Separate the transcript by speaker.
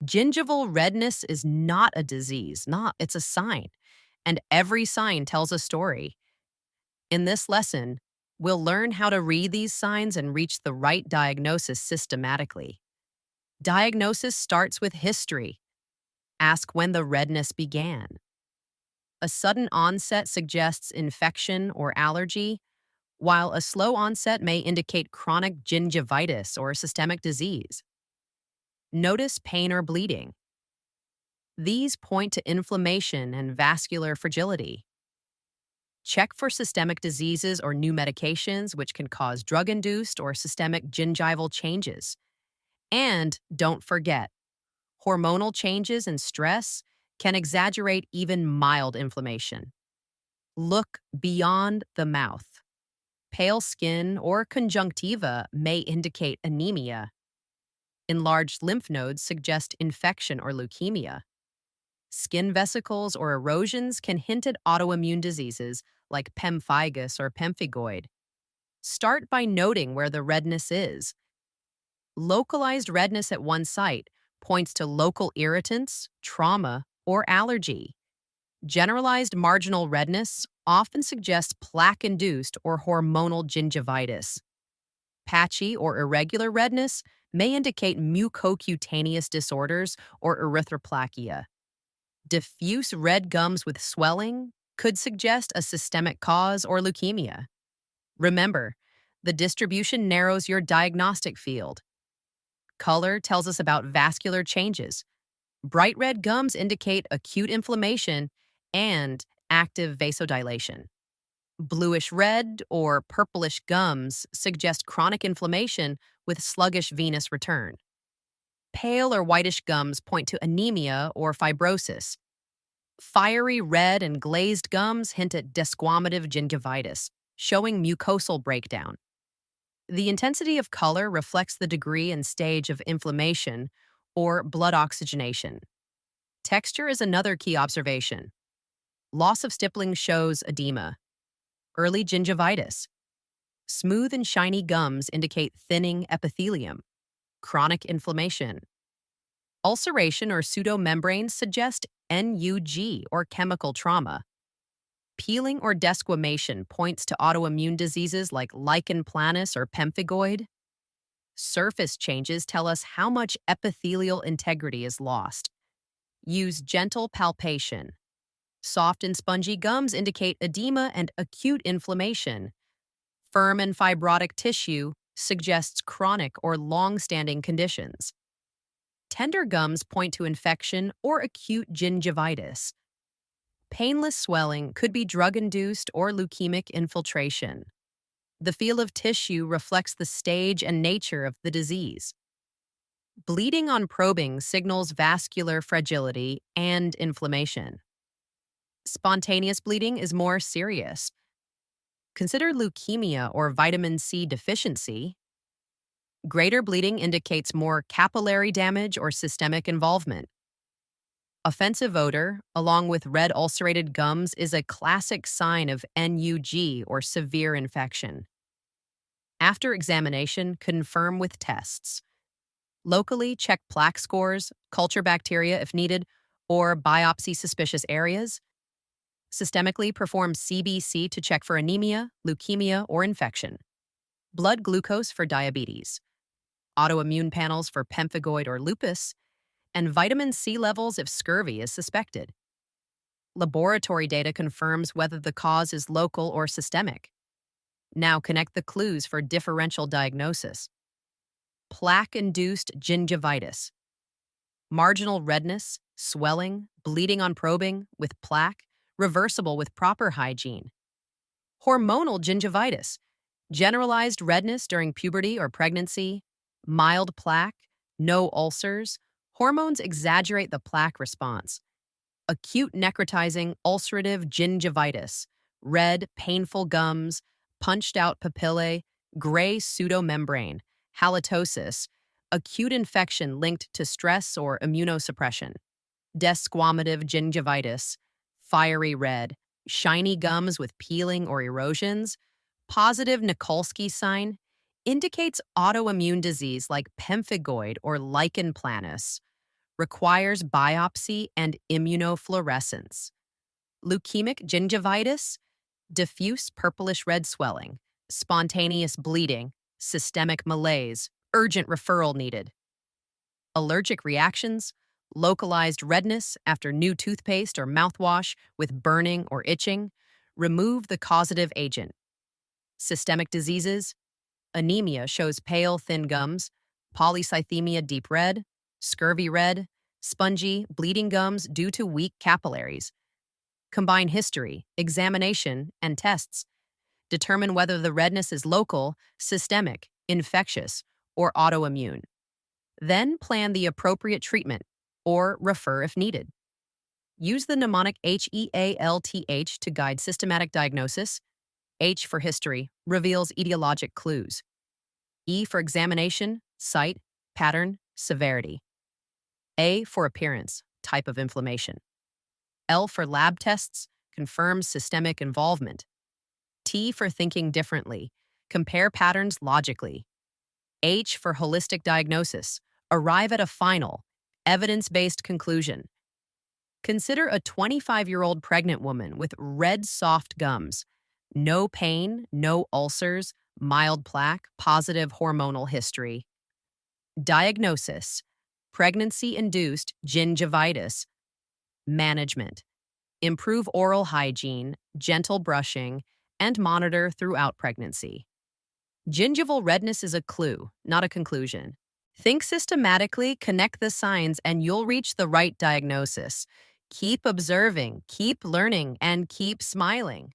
Speaker 1: Gingival redness is not a disease, it's a sign, and every sign tells a story. In this lesson, we'll learn how to read these signs and reach the right diagnosis systematically. Diagnosis starts with history. Ask when the redness began. A sudden onset suggests infection or allergy, while a slow onset may indicate chronic gingivitis or systemic disease. Notice pain or bleeding. These point to inflammation and vascular fragility. Check for systemic diseases or new medications, which can cause drug-induced or systemic gingival changes. And don't forget, hormonal changes and stress can exaggerate even mild inflammation. Look beyond the mouth. Pale skin or conjunctiva may indicate anemia. Enlarged lymph nodes suggest infection or leukemia. Skin vesicles or erosions can hint at autoimmune diseases like pemphigus or pemphigoid. Start by noting where the redness is. Localized redness at one site points to local irritants, trauma, or allergy. Generalized marginal redness often suggests plaque-induced or hormonal gingivitis. Patchy or irregular redness may indicate mucocutaneous disorders or erythroplakia. Diffuse red gums with swelling could suggest a systemic cause or leukemia. Remember, the distribution narrows your diagnostic field. Color tells us about vascular changes. Bright red gums indicate acute inflammation and active vasodilation. Bluish red or purplish gums suggest chronic inflammation with sluggish venous return. Pale or whitish gums point to anemia or fibrosis. Fiery red and glazed gums hint at desquamative gingivitis, showing mucosal breakdown. The intensity of color reflects the degree and stage of inflammation or blood oxygenation. Texture is another key observation. Loss of stippling shows edema. Early gingivitis. Smooth and shiny gums indicate thinning epithelium. Chronic inflammation. Ulceration or pseudomembranes suggest NUG or chemical trauma. Peeling or desquamation points to autoimmune diseases like lichen planus or pemphigoid. Surface changes tell us how much epithelial integrity is lost. Use gentle palpation. Soft and spongy gums indicate edema and acute inflammation. Firm and fibrotic tissue suggests chronic or long-standing conditions. Tender gums point to infection or acute gingivitis. Painless swelling could be drug-induced or leukemic infiltration. The feel of tissue reflects the stage and nature of the disease. Bleeding on probing signals vascular fragility and inflammation. Spontaneous bleeding is more serious. Consider leukemia or vitamin C deficiency. Greater bleeding indicates more capillary damage or systemic involvement. Offensive odor, along with red ulcerated gums, is a classic sign of NUG or severe infection. After examination, confirm with tests. Locally, check plaque scores, culture bacteria if needed, or biopsy suspicious areas. Systemically, perform CBC to check for anemia, leukemia, or infection. Blood glucose for diabetes. Autoimmune panels for pemphigoid or lupus, and vitamin C levels if scurvy is suspected. Laboratory data confirms whether the cause is local or systemic. Now connect the clues for differential diagnosis. Plaque-induced gingivitis. Marginal redness, swelling, bleeding on probing with plaque, reversible with proper hygiene. Hormonal gingivitis. Generalized redness during puberty or pregnancy, mild plaque, no ulcers. Hormones exaggerate the plaque response. Acute necrotizing ulcerative gingivitis. Red, painful gums, punched out papillae, gray pseudomembrane, halitosis, acute infection linked to stress or immunosuppression. Desquamative gingivitis, fiery red, shiny gums with peeling or erosions. Positive Nikolsky sign indicates autoimmune disease like pemphigoid or lichen planus. requires biopsy and immunofluorescence. Leukemic gingivitis, diffuse purplish red swelling, spontaneous bleeding, systemic malaise, urgent referral needed. Allergic reactions, localized redness after new toothpaste or mouthwash with burning or itching, remove the causative agent. Systemic diseases, anemia shows pale, thin gums, polycythemia deep red, scurvy red, spongy, bleeding gums due to weak capillaries. Combine history, examination, and tests. Determine whether the redness is local, systemic, infectious, or autoimmune. Then plan the appropriate treatment or refer if needed. Use the mnemonic HEALTH to guide systematic diagnosis. H for history reveals etiologic clues. E for examination, site, pattern, severity. A for appearance, type of inflammation. L for lab tests, confirms systemic involvement. T for thinking differently, compare patterns logically. H for holistic diagnosis, arrive at a final, evidence-based conclusion. Consider a 25-year-old pregnant woman with red soft gums, no pain, no ulcers, mild plaque, positive hormonal history. Diagnosis: pregnancy-induced gingivitis. Management: improve oral hygiene, gentle brushing, and monitor throughout pregnancy. Gingival redness is a clue, not a conclusion. Think systematically, connect the signs, and you'll reach the right diagnosis. Keep observing, keep learning, and keep smiling.